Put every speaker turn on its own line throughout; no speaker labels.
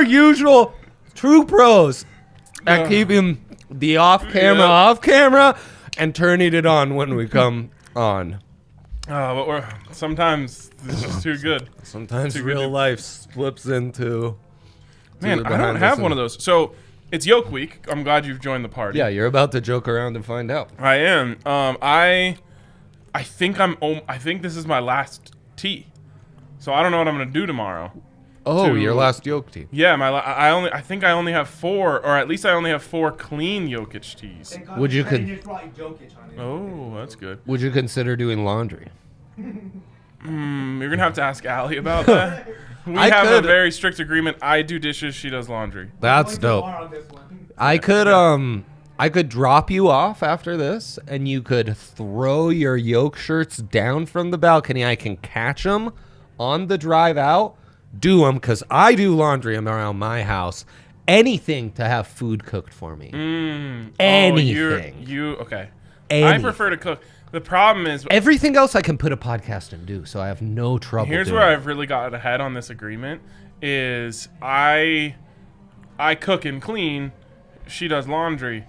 our usual true pros at keeping the off camera and turning it on when we come on.
But sometimes it's just too good.
Sometimes real life slips into.
Man, I don't have one of those. So it's Yoke Week. I'm glad you've joined the party.
Yeah, you're about to joke around and find out.
I am. I think this is my last tee. So I don't know what I'm gonna do tomorrow.
Oh, your last Yoke tee.
Yeah, I think I only have 4, or at least I only have 4 clean Jokic tees.
Would you
Oh, that's good.
Would you consider doing laundry?
You're gonna have to ask Allie about that. We have a very strict agreement. I do dishes, she does laundry.
That's dope. I could drop you off after this, and you could throw your Yoke shirts down from the balcony. I can catch them on the drive out. Do them, because I do laundry around my house. Anything to have food cooked for me. Anything.
Okay.
Anything.
I prefer to cook. The problem is
everything else I can put a podcast and do, so I have no trouble.
Here's where I've really gotten ahead on this agreement is I cook and clean, she does laundry,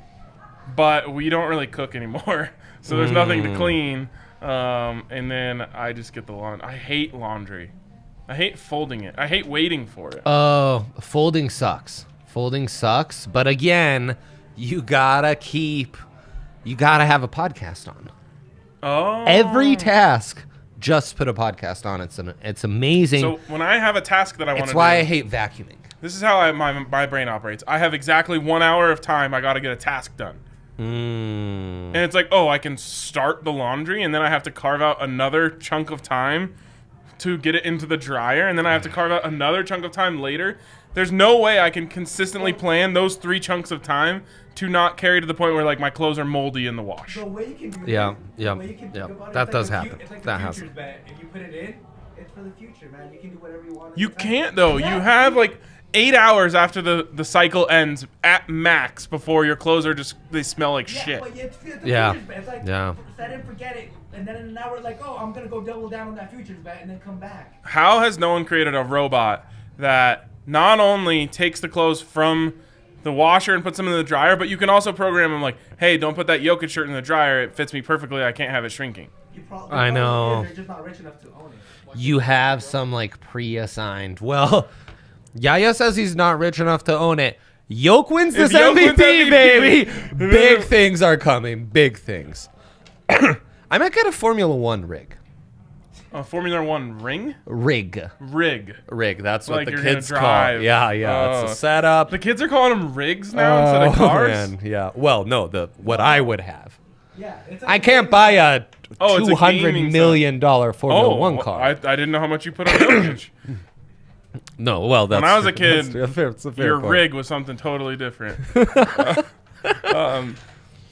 but we don't really cook anymore. So there's nothing to clean. And then I just get the laundry. I hate laundry. I hate folding it. I hate waiting for it.
Oh, folding sucks. Folding sucks. But again, you gotta have a podcast on.
Oh.
Every task, just put a podcast on. It's amazing.
So when I have a task that I want to do.
It's why I hate vacuuming.
This is how my brain operates. I have exactly 1 hour of time. I got to get a task done. And it's like, I can start the laundry, and then I have to carve out another chunk of time to get it into the dryer, and then I have to carve out another chunk of time later. There's no way I can consistently plan those 3 chunks of time to not carry to the point where like my clothes are moldy in the wash.
The way you can do
that does happen.
It's like
that
the
happens.
futures bet. If you put it in, it's for the future, man. You can do whatever you want.
You can't though. You have like 8 hours after the cycle ends at max before your clothes are they smell like shit.
But it's the futures bet. It's like, set it, forget it, and then in an hour, like, I'm gonna go double down on that futures bet and then come back.
How has no one created a robot that not only takes the clothes from the washer and puts them in the dryer, but you can also program them like, hey, don't put that Jokic shirt in the dryer. It fits me perfectly. I can't have it shrinking.
I know.
They're just not rich enough to own it.
You have some like pre-assigned. Well, Yaya says he's not rich enough to own it. Yoke wins this MVP, baby. Big things are coming. Big things. I might get a Formula One rig.
A Formula One ring?
Rig. That's what
like
the
you're
kids
gonna
call.
drive.
Yeah. It's a setup.
The kids are calling them rigs now instead of cars.
Man. Yeah. Well, no. What I would have.
Yeah. It's
I can't buy a
it's a
$200 million Formula One car.
I didn't know how much you put on Jokic.
No, well, that's...
When I was a kid,
it's a fair
your
point.
rig was something totally different.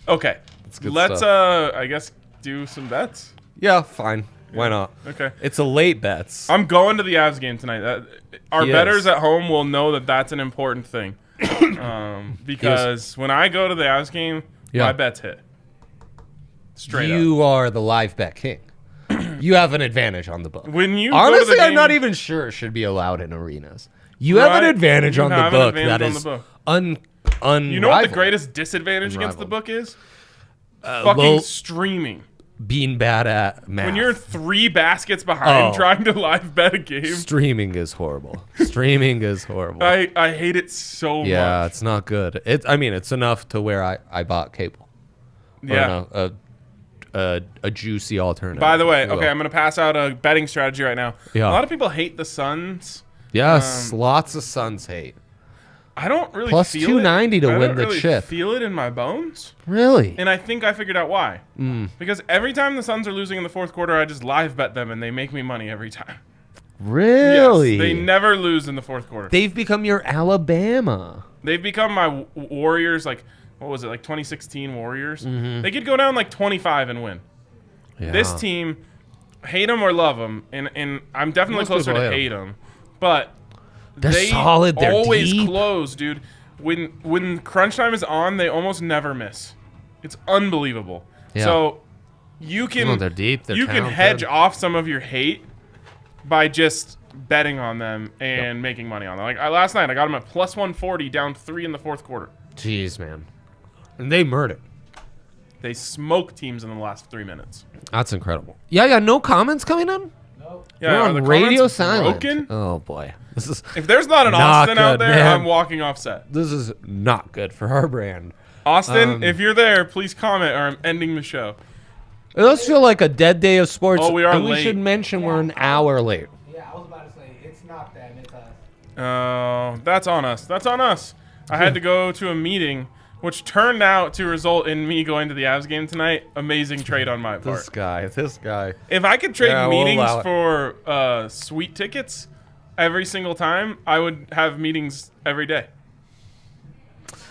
Okay. Let's, I guess, do some bets.
Yeah, fine. Why not?
Okay.
It's a late bets.
I'm going to the Avs game tonight. Our bettors at home will know that that's an important thing. Because when I go to the Avs game, my bets hit. Straight up.
You are the live bet king. You have an advantage on the book.
When you
Honestly,
go to the game,
I'm not even sure it should be allowed in arenas. You have an advantage on the book that is unrivaled.
You know what the greatest disadvantage against the book is? Fucking streaming.
Being bad at math.
When you're 3 baskets behind trying to live bet a game.
Streaming is horrible. Streaming is horrible.
I hate it so much.
Yeah, it's not good. It's enough to where I bought cable.
Yeah.
A juicy alternative.
By the way, okay, I'm going to pass out a betting strategy right now.
Yeah.
A lot of people hate the Suns.
Yes, lots of Suns hate.
I don't really
Plus
feel
290
it.
to
I
win
don't
the
really
chip.
Feel it in my bones.
Really?
And I think I figured out why. Because every time the Suns are losing in the fourth quarter, I just live bet them, and they make me money every time.
Really?
Yes, they never lose in the fourth quarter.
They've become your Alabama.
They've become my Warriors, like, what was it, like 2016 Warriors? They could go down like 25 and win.
Yeah.
This team, hate them or love them, and I'm definitely closer to hate them, but
they're
they
solid. They're
always
deep.
close, dude. When crunch time is on, they almost never miss. It's unbelievable.
Yeah.
So you can
they're deep. They're
you
talented.
can hedge off some of your hate by just betting on them and making money on them. Like last night, I got them at plus 140, down 3 in the fourth quarter.
Jeez, man. And they murdered.
They smoked teams in the last 3 minutes.
That's incredible. Yeah, no comments coming in?
Nope.
Yeah,
We're
are
on
the
radio
comments
silent.
broken?
Oh, boy. This is
If there's not an
not
Austin out
good,
there,
man.
I'm walking off set.
This is not good for our brand.
Austin, if you're there, please comment or I'm ending the show.
It does feel like a dead day of sports.
Oh, we are
and
late.
We should mention we're an hour late.
Yeah, I was about to say, it's not them, it's us.
Oh, that's on us. That's on us. I had to go to a meeting, which turned out to result in me going to the Avs game tonight. Amazing trade on my part.
This guy.
If I could trade
Yeah, we'll
meetings
allow it.
for sweet tickets every single time, I would have meetings every day.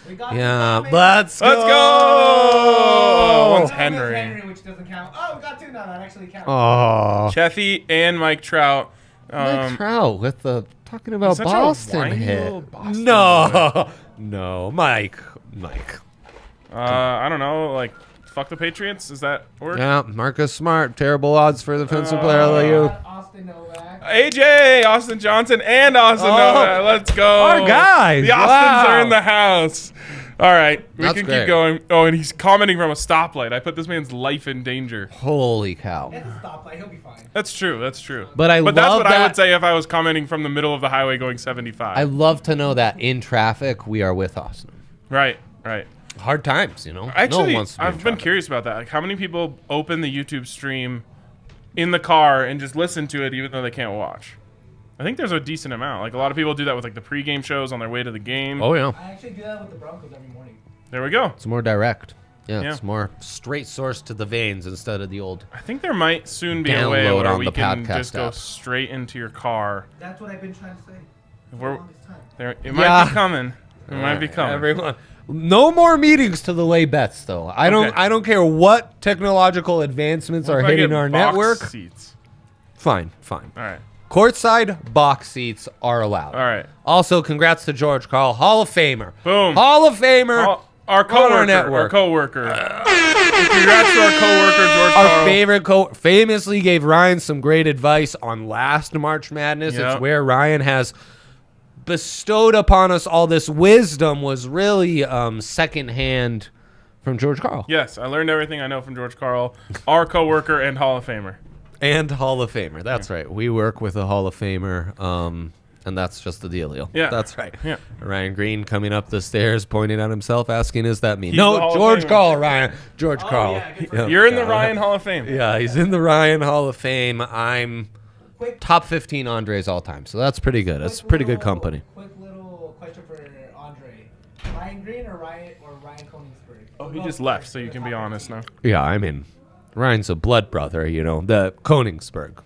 We got
Yeah,
two comments.
let's go.
Let's go!
Oh,
One's
there's
Henry.
which doesn't count. Oh, we got two now. That actually counts.
Oh,
Chethy and Mike Trout.
Mike Trout with the talking about
such a
Boston
whiny
hit.
little Boston
No, Mike.
I don't know, like, fuck the Patriots? Is that word?
Yeah, Marcus Smart, terrible odds for the defensive player of the year.
Got Austin Novak.
AJ, Austin Johnson, and Austin Novak. Let's go.
Our guys.
The Austins
Wow.
are in the house. All right, we
That's
can
great.
keep going. Oh, and he's commenting from a stoplight. I put this man's life in danger.
Holy cow!
It's a stoplight. He'll be fine.
That's true. That's true.
But
that's
love
what I
that-
would say if I was commenting from the middle of the highway going 75.
I love to know that in traffic we are with Austin.
Right. Right.
Hard times, you know. no
Actually,
one wants to be in
I've been
traffic.
curious about that. Like, how many people open the YouTube stream in the car and just listen to it even though they can't watch? I think there's a decent amount. Like, a lot of people do that with, like, the pregame shows on their way to the game.
Oh yeah,
I actually do that with the Broncos every morning.
There we go.
it's more direct. Yeah,
Yeah.
it's more straight source to the veins instead of the old.
I think there might soon be a way
Download
where
on
we
the
can
podcast
just go
app.
straight into your car.
That's what I've been trying to say.
We're-
For the longest time.
It might
Yeah.
be coming. It might be coming.
Everyone, no more meetings to delay bets, though. I don't care what technological advancements
What
are
if I
hitting
get
our
box
network.
seats?
Fine.
All right.
Courtside box seats are allowed.
All right.
Also, congrats to George Carl, Hall of Famer.
Boom.
Hall of Famer.
Our coworker.
network.
Our coworker. Congrats to our coworker, George
Our
Carl.
favorite famously gave Ryan some great advice on last March Madness.
Yep.
It's where Ryan has bestowed upon us all this wisdom was really secondhand from George Carl.
Yes, I learned everything I know from George Carl, our coworker and Hall of Famer.
And Hall of Famer. That's right. We work with a Hall of Famer, and that's just the dealio.
Yeah.
That's right.
Yeah.
Ryan Green coming up the stairs, pointing at himself, asking, is that me?
He's the Hall
No,
of
George
Famer.
Carl, Ryan. George Carl.
yeah, good for
Yeah.
You're in the Ryan Hall of Fame.
Yeah, he's in the Ryan Hall of Fame. I'm
Quick,
top 15 Andres all time, so that's pretty good. That's pretty good company.
Quick little question for Andre: Ryan Green or Ryan Koenigsberg?
Oh, he just left, so you can be honest now.
Yeah, I mean, Ryan's a blood brother, you know, the Koenigsberg.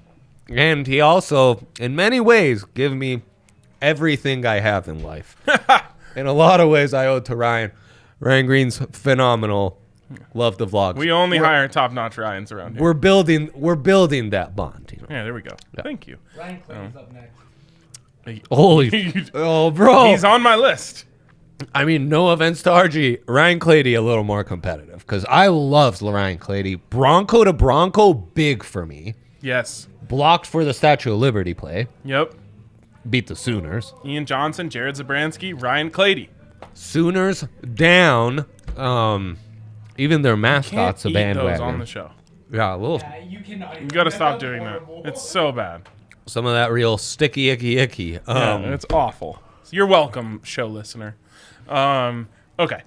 And he also, in many ways, give me everything I have in life. In a lot of ways, I owe it to Ryan. Ryan Green's phenomenal. Love the vlogs.
We only hire top-notch Ryans around here.
We're building that bond. You know?
Yeah, there we go. Thank you.
Ryan Clayton's up next.
Holy, oh, bro.
He's on my list.
I mean, no offense to RG, Ryan Clady a little more competitive because I love Ryan Clady. Bronco to Bronco, big for me.
Yes.
Blocked for the Statue of Liberty play.
Yep.
Beat the Sooners.
Ian Johnson, Jared Zabransky, Ryan Clady.
Sooners down. Even their
Can't
mascot's a
eat those
bandwagon.
on the show.
Yeah, a little.
Yeah, you cannot.
You got to stop doing that. It's so bad.
Some of that real sticky, icky.
Yeah, it's awful. You're welcome, show listener. Okay.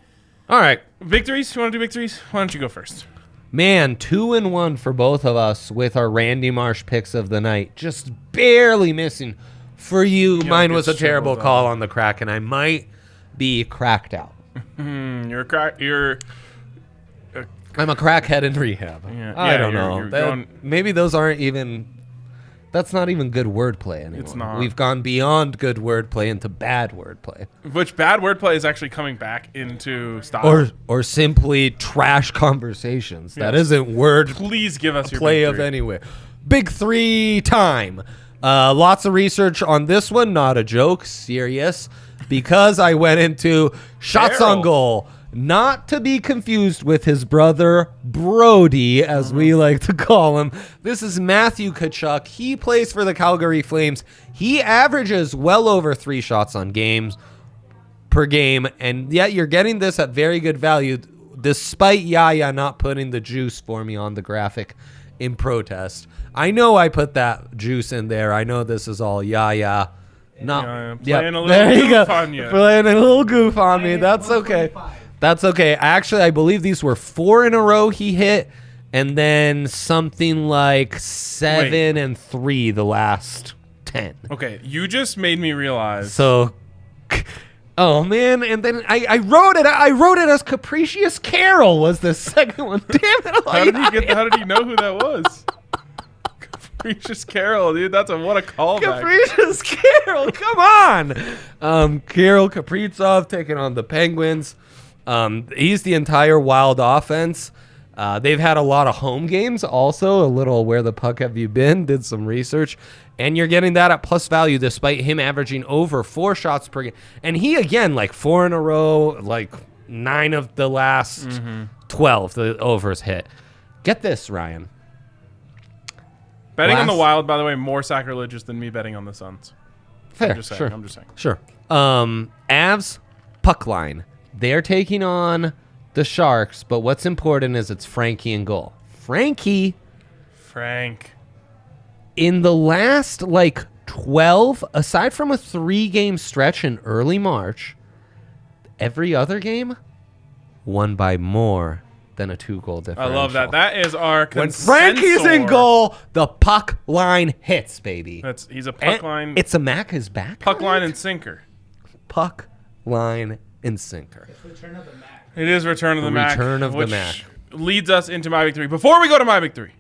All right.
Victories? You want to do victories? Why don't you go first?
Man, 2-1 for both of us with our Randy Marsh picks of the night. Just barely missing. For you, mine was a
get
terrible
shriveled
call on the crack, and I might be cracked out.
You're a crack. You're.
I'm a crackhead in rehab.
Yeah,
I don't
you're-
know.
you're
That-
going-
maybe those aren't even. That's not even good wordplay anymore.
It's not.
We've gone beyond good wordplay into bad wordplay,
Which bad wordplay is actually coming back into style.
or simply trash conversations. That
Yes.
isn't word
Please give us your
play
big
of
three.
anyway. Big three time. Lots of research on this one. Not a joke. Serious. Because I went into shots on
Barrel.
goal, Not to be confused with his brother Brody, as we like to call him. This is Matthew Tkachuk. He plays for the Calgary Flames. He averages well over 3 shots on games per game, and yet you're getting this at very good value, despite Yaya not putting the juice for me on the graphic in protest. I know I put that juice in there. I know this is all Yaya.
Playing
Yep.
a little
There you
goof
go.
on you.
Playing a little goof on me. That's okay.
125.
That's okay. Actually, I believe these were 4 in a row he hit, and then something like 7 and 3 the last 10.
Okay, you just made me realize.
So, oh man, and then I wrote it. I wrote it as Capricious Carol was the second one. Damn it!
How did he know who that was? Capricious Carol, dude. What a callback.
Capricious Carol, come on. Kirill Kaprizov taking on the Penguins. He's the entire Wild offense. They've had a lot of home games also, a little where the puck have you been, did some research. And you're getting that at plus value despite him averaging over 4 shots per game. And he, again, like 4 in a row, like 9 of the last 12, the overs hit. Get this, Ryan.
Betting on the Wild, by the way, more sacrilegious than me betting on the Suns.
Fair,
I'm just saying.
Sure. Avs, puck line. They're taking on the Sharks, but what's important is it's Frankie in goal. Frank. In the last, 12, aside from a 3-game stretch in early March, every other game won by more than a 2-goal differential.
I love that. That is our
When
consensus.
Frankie's in goal, the puck line hits, baby.
He's a puck line.
It's a Mac is back.
Puck line and sinker.
Puck line and sinker.
It's Return of the Mac.
It is Return of the Mac.
Return of the
which
Mac.
leads us into my big 3. Before we go to my big 3,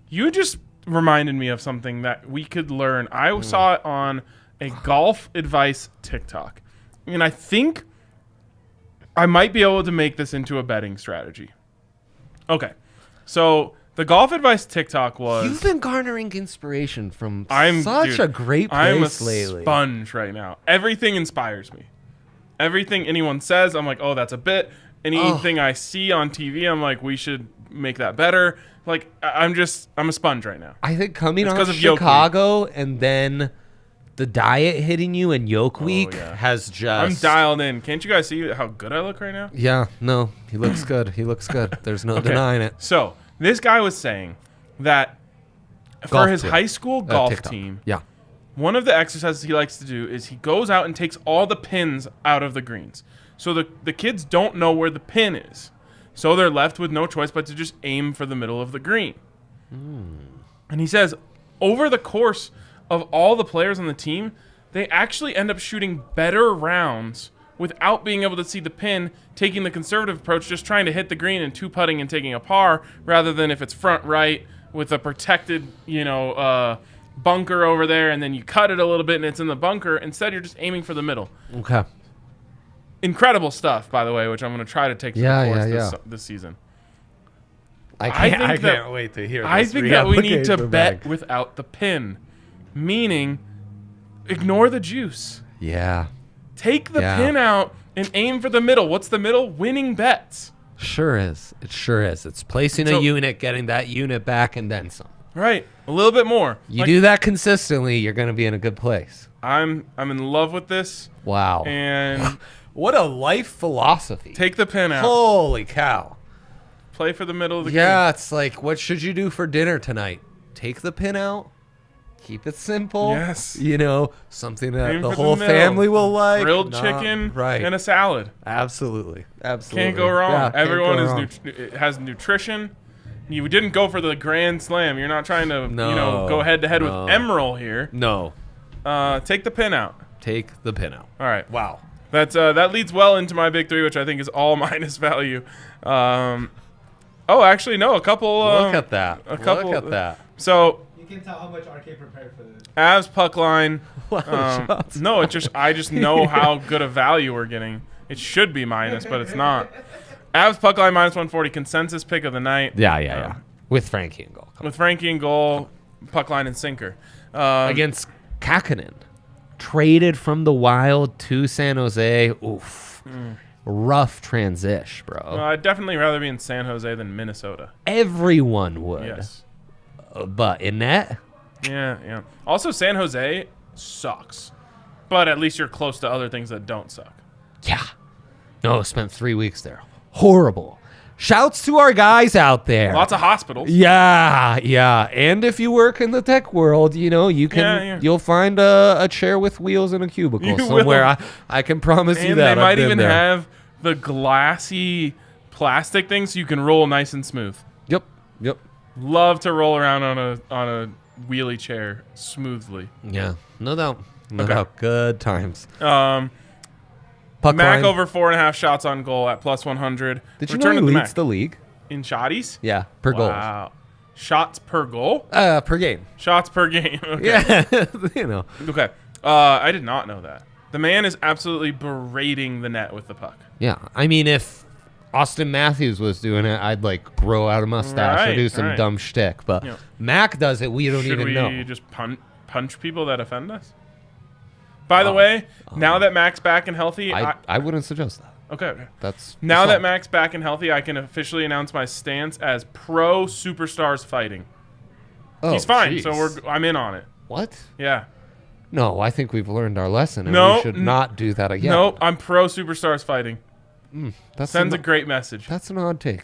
you just reminded me of something that we could learn. I saw it on a golf advice TikTok, and I think I might be able to make this into a betting strategy. Okay, so the golf advice TikTok was...
You've been garnering inspiration from
dude,
a great
I'm
place
a
lately.
sponge right now. Everything inspires me. Everything anyone says, I'm like, oh, that's a bit. Anything I see on TV, I'm like, we should make that better. Like, I'm a sponge right now.
I think coming
It's
off
'cause of Yoke
Chicago and then the diet hitting you and Yoke Week
yeah.
has just...
I'm dialed in. Can't you guys see how good I look right now?
Yeah, no, he looks good. He looks good. There's no denying it.
So, this guy was saying that
Golf
for his
team.
high school golf
TikTok.
team,
Yeah.
one of the exercises he likes to do is he goes out and takes all the pins out of the greens. So the kids don't know where the pin is. So they're left with no choice but to just aim for the middle of the green. And he says, over the course of all the players on the team, they actually end up shooting better rounds without being able to see the pin, taking the conservative approach, just trying to hit the green and 2-putting and taking a par, rather than if it's front right with a protected, bunker over there, and then you cut it a little bit and it's in the bunker. Instead, you're just aiming for the middle.
Okay.
Incredible stuff, by the way, which I'm going to try to take to the course this season.
I
think
can't wait to hear this.
I think that we need to bet without the pin, meaning ignore the juice.
Yeah.
Take the pin out and aim for the middle. What's the middle? Winning bets.
Sure is. It sure is. It's placing a unit, getting that unit back, and then some.
Right. A little bit more.
You do that consistently, you're going to be in a good place.
I'm in love with this.
Wow.
And
what a life philosophy.
take the pin out.
Holy cow.
Play for the middle of the
Yeah, it's like, what should you do for dinner tonight? Take the pin out. Keep it simple.
Yes.
Something that
Aim
the
for
whole
the middle.
family will like.
Grilled chicken
right.
and a salad.
Absolutely.
Can't go wrong.
Yeah,
Everyone
can't go wrong.
has nutrition. You didn't go for the grand slam. You're not trying to go head to head with Emerald here.
No.
Take the pin out.
Take the pin out.
All right.
Wow.
That leads well into my big 3, which I think is all minus value. Actually, no. A couple.
Look at that.
A couple.
Look at that.
So
You can tell how much RK prepared for this.
Avs puck line.
Shots.
No, I just know how good a value we're getting. It should be minus, but it's not. Avs puck line minus 140. Consensus pick of the night.
Yeah. With Frankie in goal.
With Frankie in goal, puck line and sinker.
Against Kakkonen. Traded from the Wild to San Jose. Oof. rough transition, bro.
I'd definitely rather be in San Jose than Minnesota.
Everyone would.
Yes.
But in that,
Yeah. Also, San Jose sucks, but at least you're close to other things that don't suck.
yeah. No, spent 3 weeks there. Horrible. Shouts to our guys out there.
Lots of hospitals.
Yeah. And if you work in the tech world, you can you'll find a chair with wheels in a cubicle
You
somewhere.
will.
I can promise you
And
that.
they might
I've been
even
there.
have the glassy plastic things so you can roll nice and smooth.
Yep.
Love to roll around on a wheelie chair smoothly.
Yeah. No doubt. No
Okay.
doubt. Good times. Puck
Mac
line.
over 4.5 shots on goal at plus 100.
Did you
Return
know
to
he
the
leads
Mac.
the league?
In shotties?
Yeah, per goal.
Wow. Shots per goal?
Per game.
Shots per game. Okay.
Yeah.
Okay. I did not know that. The man is absolutely berating the net with the puck.
Yeah. I mean, if Austin Matthews was doing it, I'd grow out a mustache or do some
Right.
dumb shtick. But
Yeah.
Mac does it. We don't
Should
even
we
know.
just punch people that offend us? By the way, now that Mac's back and healthy,
I wouldn't suggest that.
okay.
That's
Now that
assault.
Mac's back and healthy, I can officially announce my stance as pro superstars fighting.
Oh,
He's fine,
jeez.
so I'm in on it.
What?
Yeah.
No, I think we've learned our lesson, and
No,
we should not do that again.
No, I'm pro superstars fighting.
That's
Sends a
an,
great message.
That's an odd take.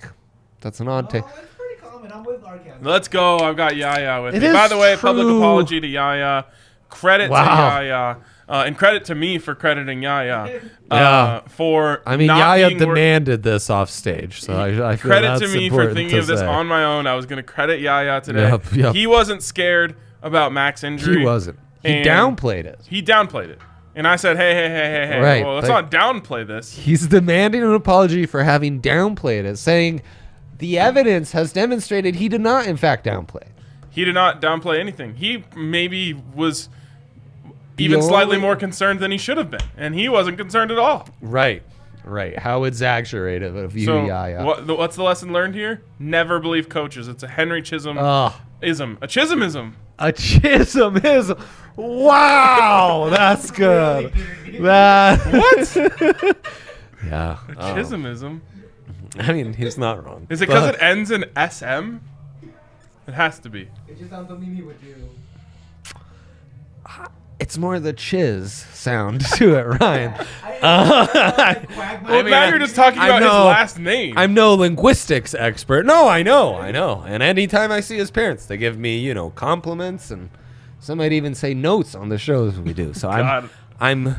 That's an odd take.
Oh, it's pretty common. I'm with Arcand.
Let's go. I've got Yaya with
It
me.
is
By the way, public
true.
apology to Yaya. Credit
Wow.
to Yaya. And credit to me for crediting Yaya.
Yeah.
For
I mean,
not
Yaya
being
demanded this off stage, so I feel
credit
that's
to me for
important
thinking
to
of this
say.
on my own. I was going to credit Yaya today.
Yep.
He wasn't scared about Mac's injury.
He wasn't. He
And
downplayed it.
He downplayed it. And I said, hey.
Right,
Well, let's
like-
not downplay this.
He's demanding an apology for having downplayed it, saying the evidence has demonstrated he did not, in fact, downplay it.
He did not downplay anything. He maybe was even slightly more concerned than he should have been. And he wasn't concerned at all.
Right. How exaggerated of you,
So
Yaya.
what's the lesson learned here? Never believe coaches. It's a Henry Chisholm ism. A Chisholmism.
A Chisholmism. Wow, that's good. What? Yeah.
Chisholmism.
I mean, he's not wrong.
Is it because it ends in SM? It has to be.
It just sounds me with you.
It's more the chiz sound to it, Ryan.
Well, now you're just talking about his last name.
I'm no linguistics expert. No, I know. And anytime I see his parents, they give me, compliments, and some might even say notes on the shows we do. So
God.
I'm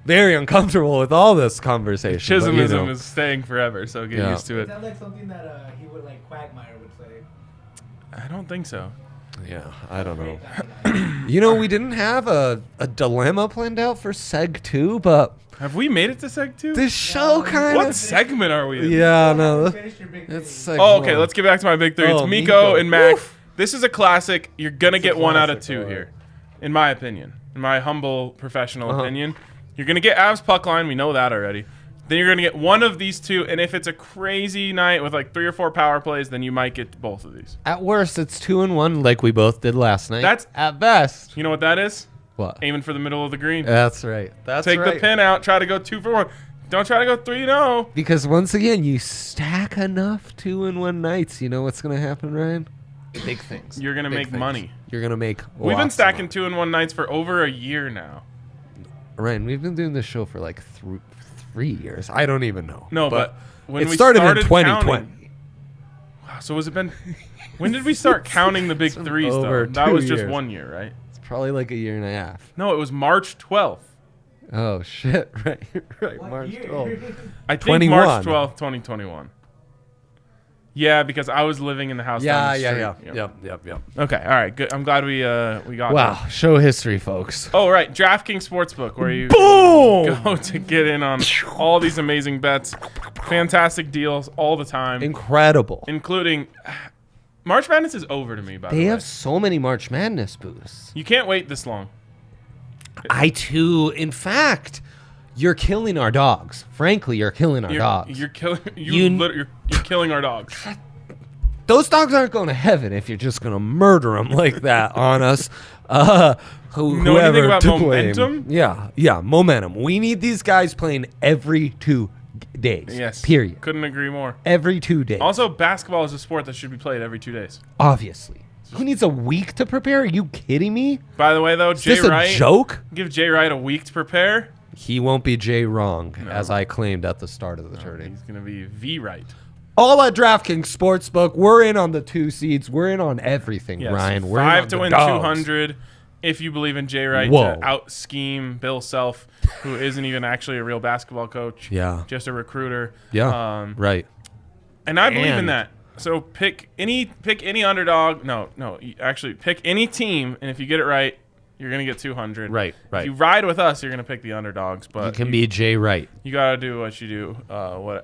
very uncomfortable with all this conversation. but,
Chisholmism is staying forever, so get used to
It
it.
sounds like something that he would Quagmire would say.
I don't think so.
Yeah, I don't know. We didn't have a dilemma planned out for Seg 2, but
Have we made it to Seg 2?
this show kind
What
of...
segment are we in?
Yeah, no.
Finish your big
It's
three.
Seg
Oh, okay.
1.
Let's get back to my big three. It's
Oh,
Miko
Miko.
and Mac.
Woof.
This is a classic. You're gonna get one out of
classic,
two
alright.
here, in my opinion. In my humble professional
Uh-huh.
opinion, you're gonna get Avs puck line. We know that already. Then you're gonna get one of these two, and if it's a crazy night with 3 or 4 power plays, then you might get both of these.
At worst, it's 2-1, like we both did last night.
That's-
at best.
You know what that is?
What?
Aiming for the middle of the green.
That's right. That's
Take
right.
the pin out. Try to go 2 for 1. Don't try to go 3-0.
Because once again, you stack enough 2-1 nights. You know what's gonna happen, Ryan? Big things.
You're gonna
Big
make
things.
money.
You're gonna make.
We've been
lots of
stacking
money.
2-1 nights for over a year now.
Ryan, we've been doing this show for 3 years. I don't even know.
No, but when
it
we
started in
counting-
2020.
Wow, so has it been? When did we start counting the big threes?
over
Though that
2
was just
years.
1 year, right?
It's probably a year and a half.
No, it was March 12th.
Oh shit! Right.
What
March
year?
12th.
I think
21.
March 12th, 2021. Yeah, because I was living in the house. down the street.
Yep.
Okay, all right, good. I'm glad we got.
Wow,
that.
show history, folks.
Oh right, DraftKings Sportsbook, where you
Boom!
go to get in on all these amazing bets, fantastic deals all the time,
Incredible.
including March Madness is over to me. By the
They
way,
have so many March Madness boosts.
you can't wait this long.
I too, in fact, you're killing our dogs. Frankly, you're killing our dogs.
You're killing.
You-
You're killing our dogs.
those dogs aren't going to heaven if you're just going to murder them like that on us.
Know anything about momentum?
Yeah, momentum. We need these guys playing every 2 days.
Yes.
Period.
Couldn't agree more.
Every 2 days.
Also, basketball is a sport that should be played every 2 days.
Obviously. Who needs a week to prepare? Are you kidding me?
By the way, though,
Is
Jay
this a
Wright.
joke?
Give Jay Wright a week to prepare.
He won't be Jay wrong, as I claimed at the start of the tourney.
He's going to be V Wright.
All at DraftKings Sportsbook. We're in on the 2 seeds. We're in on everything,
Yes.
Ryan. We're
5
in
to
on
win
the dogs.
200 if you believe in Jay Wright
Whoa.
to out-scheme Bill Self, who isn't even actually a real basketball coach.
Yeah.
Just a recruiter.
Yeah, right.
And I believe in
And-
that. So pick any underdog. No, actually pick any team, and if you get it right, you're gonna get 200.
Right.
If you ride with us, you're gonna pick the underdogs. But
You can be Jay Wright.
You gotta do what you do,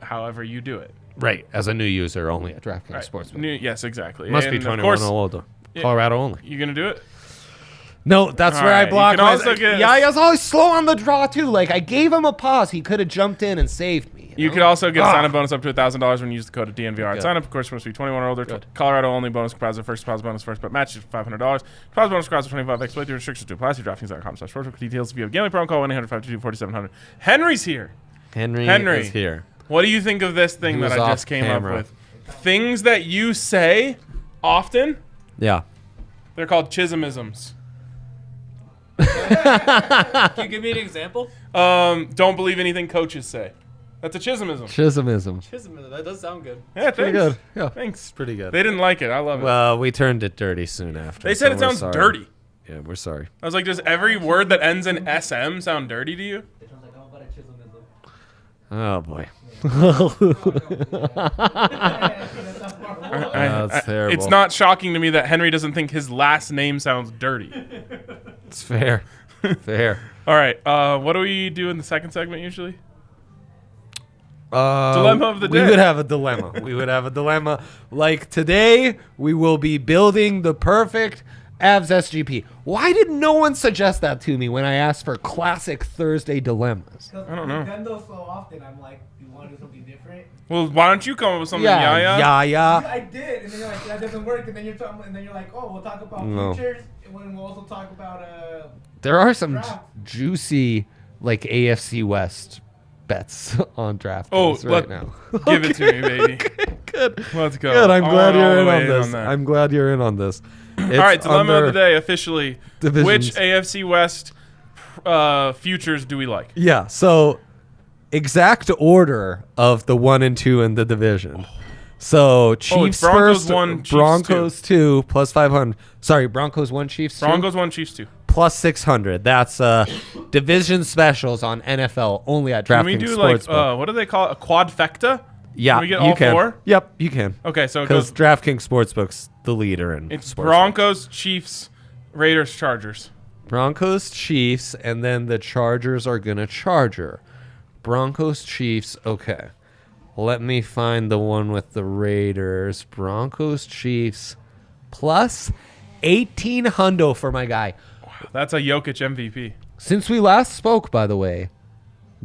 however you do it.
Right. As a new user only at DraftKings
Right.
Sportsbook.
Yes, exactly.
Must
And
be
of
21
course,
or older. Colorado only.
You gonna do it?
No, that's
All
where I
right,
blocked.
you can also get-
Yeah, I was always slow on the draw too. Like I gave him a pause. He could have jumped in and saved me.
You
know?
could also get a sign-up bonus up to $1,000 when you use the code of DNVR.
Good.
Sign-up, of course, must be 21 or older.
Good.
Colorado only. Bonus comprised of first deposit bonus, first bet match is $500. Deposit bonus comprised of 25x. Playthrough restrictions to apply. See DraftKings.com/sportsbook details. If you have gambling problem, call 1-800-522-4700. Henry's here.
Henry
Henry.
is here.
What do you think of this thing
He
that
was
I
off
just came
camera.
up with? Things that you say often,
Yeah.
they're called chismisms.
Can you give me an example?
Don't believe anything coaches say. That's a chismism.
Chismism.
That does sound good.
Yeah,
Pretty
thanks.
good. Yeah.
Thanks.
Pretty good.
They didn't like it. I love it.
Well, we turned it dirty soon after.
They
so
said it
we're
sounds
sorry.
dirty.
Yeah, we're sorry.
I was like, does every word that ends in SM sound dirty to you?
It sounds like, oh, but a chismism.
Oh boy.
I-
That's terrible.
It's not shocking to me that Henry doesn't think his last name sounds dirty.
It's fair. Fair.
All right. What do we do in the second segment usually?
Dilemma
Dilemma of the day.
We would have a dilemma. We would have a dilemma. Like today, we will be building the perfect Avs SGP. Why did no one suggest that to me when I asked for classic Thursday dilemmas?
I don't know.
We've done those so often. I'm like, do you want to do something different?
Well, why don't you come up with something, Yaya?
yeah.
I did, and then you're like, that doesn't work. And then you're talking, and then you're like, oh, we'll talk about
No.
futures, and then we'll also talk about
There are some
Draft.
juicy, like AFC West bets on draft.
Oh,
right now.
Give it to me, baby.
Good.
Let's go.
Good. I'm glad
all
you're
the
in
way
on this.
that.
I'm glad you're in on this.
All right, dilemma of the day officially.
divisions.
Which AFC West futures do we like?
Yeah. So exact order of the 1 and 2 in the division. So Chiefs
Broncos
first,
1, Chiefs
Broncos 2 plus 500. Sorry, Broncos 1, Chiefs 2
Broncos 1, Chiefs 2.
plus 600. That's division specials on NFL only at DraftKings
Can we do like
Sportsbook.
what do they call it? A quadfecta?
Yeah,
Can we get
you
all
can.
4?
Yep, you can.
Okay, so it
Because
goes.
DraftKings Sportsbook's the leader in
It's
sportsbook.
Broncos, Chiefs, Raiders, Chargers.
Broncos, Chiefs, and then the Chargers are going to Charger. Broncos, Chiefs. Okay. Let me find the one with the Raiders. Broncos, Chiefs, plus 18 hundo for my guy.
That's a Jokic MVP.
Since we last spoke, by the way,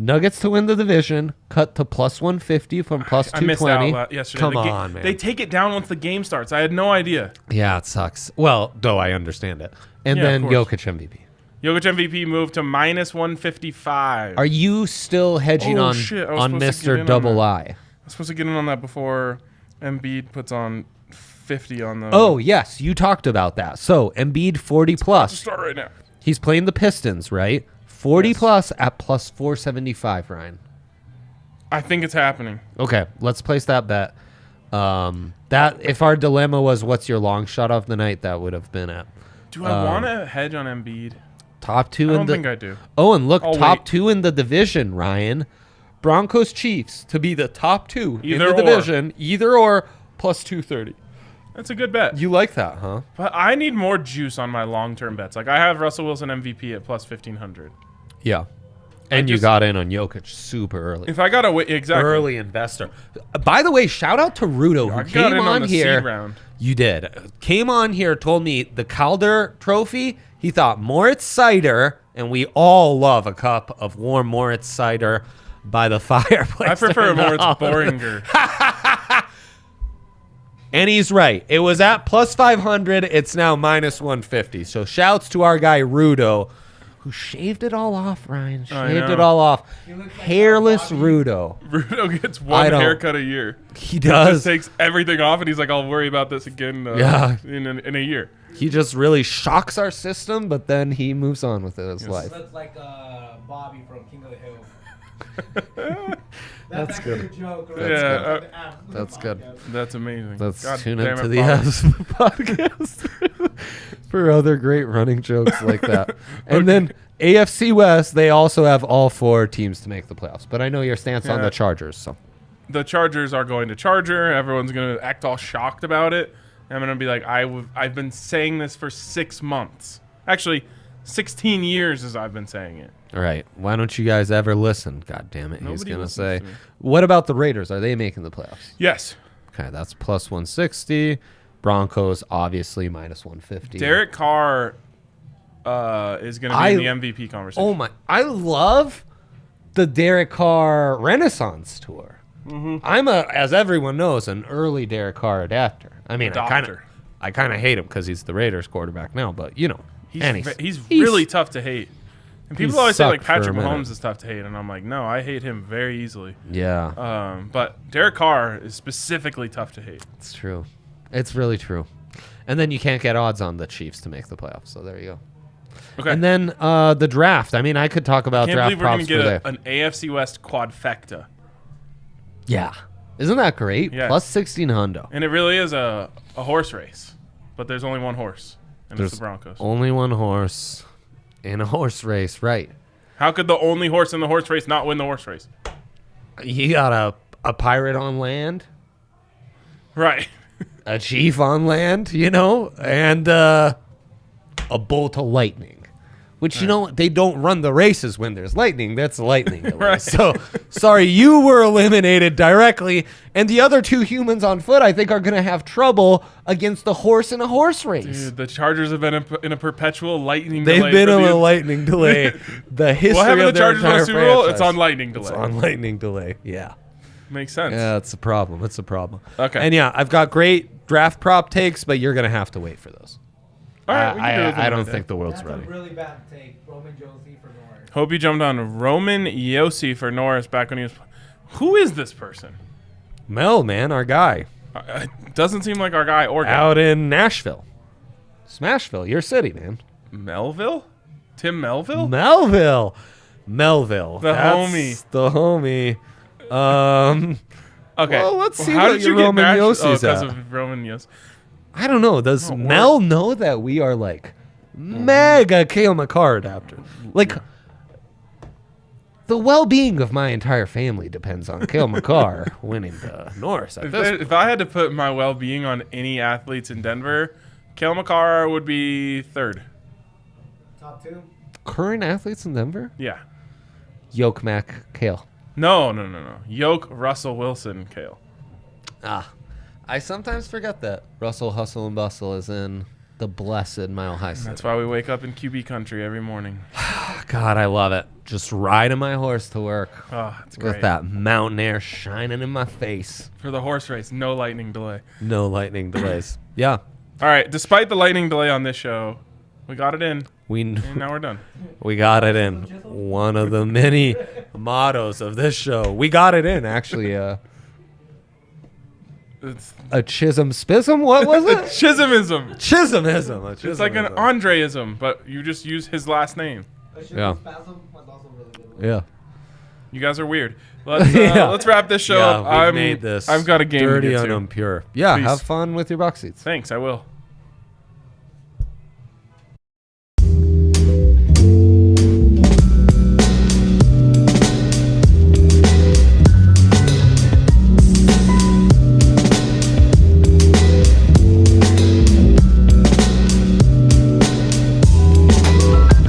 Nuggets to win the division, cut to plus 150 from plus
I missed
220.
out yesterday.
Come
The ga-
on, man.
They take it down once the game starts. I had no idea.
Yeah, it sucks. Well, though I understand it. And
Yeah, of
then
course.
Jokic MVP.
Jokic MVP moved to minus 155.
Are you still hedging
Oh,
on
shit. I was
on
supposed to get in
Mr.
on
Double
that.
I?
I'm supposed to get in on that before Embiid puts on 50 on the.
Oh, yes, you talked about that. So, Embiid 40 plus.
Start right now.
He's playing the Pistons, right? 40
Yes.
plus at plus 475, Ryan.
I think it's happening.
Okay, let's place that bet. That if our dilemma was what's your long shot of the night, that would have been at
Do I want to hedge on Embiid?
top 2
I
in
don't
the
think I do.
Oh, and look,
I'll
top
wait.
2 in the division, Ryan. Broncos Chiefs to be the top 2
Either
in the
or.
division, either or plus 230.
That's a good bet.
You like that, huh?
But I need more juice on my long-term bets. Like I have Russell Wilson MVP at plus 1500.
Yeah. And you
just-
got in on Jokic super early.
If I got to wait, exactly.
Early investor. By the way, shout out to Rudo who
I got
came
in
on
the
here.
seed round.
You did. Came on here, told me the Calder Trophy. He thought Moritz cider, and we all love a cup of warm Moritz cider by the fireplace.
I prefer
there
Moritz
now.
Boringer.
And he's right. It was at plus 500. It's now minus 150. So shouts to our guy Rudo, who shaved it all off, Ryan. Shaved it all off.
Like
Hairless Rudo.
Rudo gets one haircut a year.
He does.
Just takes everything off, and he's like, I'll worry about this again in a year.
He just really shocks our system, but then he moves on with his life.
Looks like Bobby from King of the Hill.
That's good.
A joke, right?
Yeah,
That's good.
That's amazing.
Let's
God
tune
damn
into
it,
the
Bobby.
Avs podcast for other great running jokes like that. And then AFC West, they also have all 4 teams to make the playoffs. But I know your stance on the Chargers. So
the Chargers are going to Charger. Everyone's going to act all shocked about it. I'm going to be like, I've been saying this for 6 months. Actually, 16 years as I've been saying it.
all right, why don't you guys ever listen? God damn it, he's
Nobody
going to
listens
say.
to me.
What about the Raiders? Are they making the playoffs?
Yes.
Okay, that's plus 160. Broncos, obviously, minus 150.
Derek Carr is going to be in the MVP conversation.
Oh, my. I love the Derek Carr Renaissance tour. I'm as everyone knows, an early Derek Carr adapter. I mean, I kind of hate him because he's the Raiders quarterback now, but you know,
he's really tough to hate. And people always say like Patrick
minute.
Mahomes is tough to hate, and I'm like, no, I hate him very easily.
Yeah,
But Derek Carr is specifically tough to hate.
it's true. It's really true. And then you can't get odds on the Chiefs to make the playoffs, so there you go.
Okay.
And then the draft. I mean, I could talk about
Can't
draft
believe we're going
props
to
for
get
there.
an AFC West quadfecta.
Yeah, isn't that great?
Yes.
Plus 16 hundo.
And it really is a horse race. But there's only one horse, and
There's
it's the Broncos.
only one horse in a horse race, right?
How could the only horse in the horse race not win the horse race?
You got a pirate on land,
Right.
a chief on land, you know, and a bolt of lightning. Which, you know, they don't run the races when there's lightning. That's lightning delay.
Right.
So, sorry, you were eliminated directly. And the other 2 humans on foot, I think, are going to have trouble against the horse in a horse race.
Dude, the Chargers have been in a perpetual lightning delay.
They've been on a lightning delay. The history
Well, having
of
the
their
Chargers win a
entire
Super Bowl, it's
franchise.
on lightning delay.
It's on lightning delay, yeah.
Makes sense.
Yeah, it's a problem. It's a problem.
Okay.
And yeah, I've got great draft prop takes, but you're going to have to wait for those.
All right, we can do it
I don't
another
think
day.
the world's
That's
ready.
a really bad take. Roman Josie for Norris.
Hope you jumped on Roman Yossi for Norris back when he was. Who is this person?
Mel, man, our guy.
Doesn't seem like our guy or guy.
Out in Nashville. Smashville, your city, man.
Melville? Tim Melville?
Melville.
The homie.
The homie.
Okay.
Well, let's see
How
what
did
your
you get
Roman
matched?
Yossi's
because
at.
of Roman Yossi.
I don't know. Does
Oh,
Mel know that we are like mega Kale McCarr adapter? Like, the well-being of my entire family depends on Kale McCarr winning the Norris at this point.
If I had to put my well-being on any athletes in Denver, Kale McCarr would be third.
Top 2.
Current athletes in Denver?
Yeah.
Yoke Mac Kale.
No. Yoke, Russell Wilson, Kale.
I sometimes forget that Russell Hustle and Bustle is in the blessed Mile High City.
That's why we wake up in QB country every morning.
God, I love it. Just riding my horse to work
Oh, it's great.
with that mountain air shining in my face.
For the horse race, no lightning delay.
No lightning delays. Yeah.
All right, despite the lightning delay on this show, we got it in,
We
and now we're done.
we got it in. One of the many mottos of this show. We got it in, actually.
It's
A chism spism? What was it?
Chisholmism.
Chismism. A
It's like an
chismism.
Andreism, but you just use his last name.
Yeah.
Spasm was also really good.
Yeah.
You guys are weird. Let's
Yeah.
let's wrap this show
Yeah,
up.
we've made this
I've got a game to
dirty
get
and
to.
impure. Yeah,
Please.
have fun with your box seats.
Thanks, I will.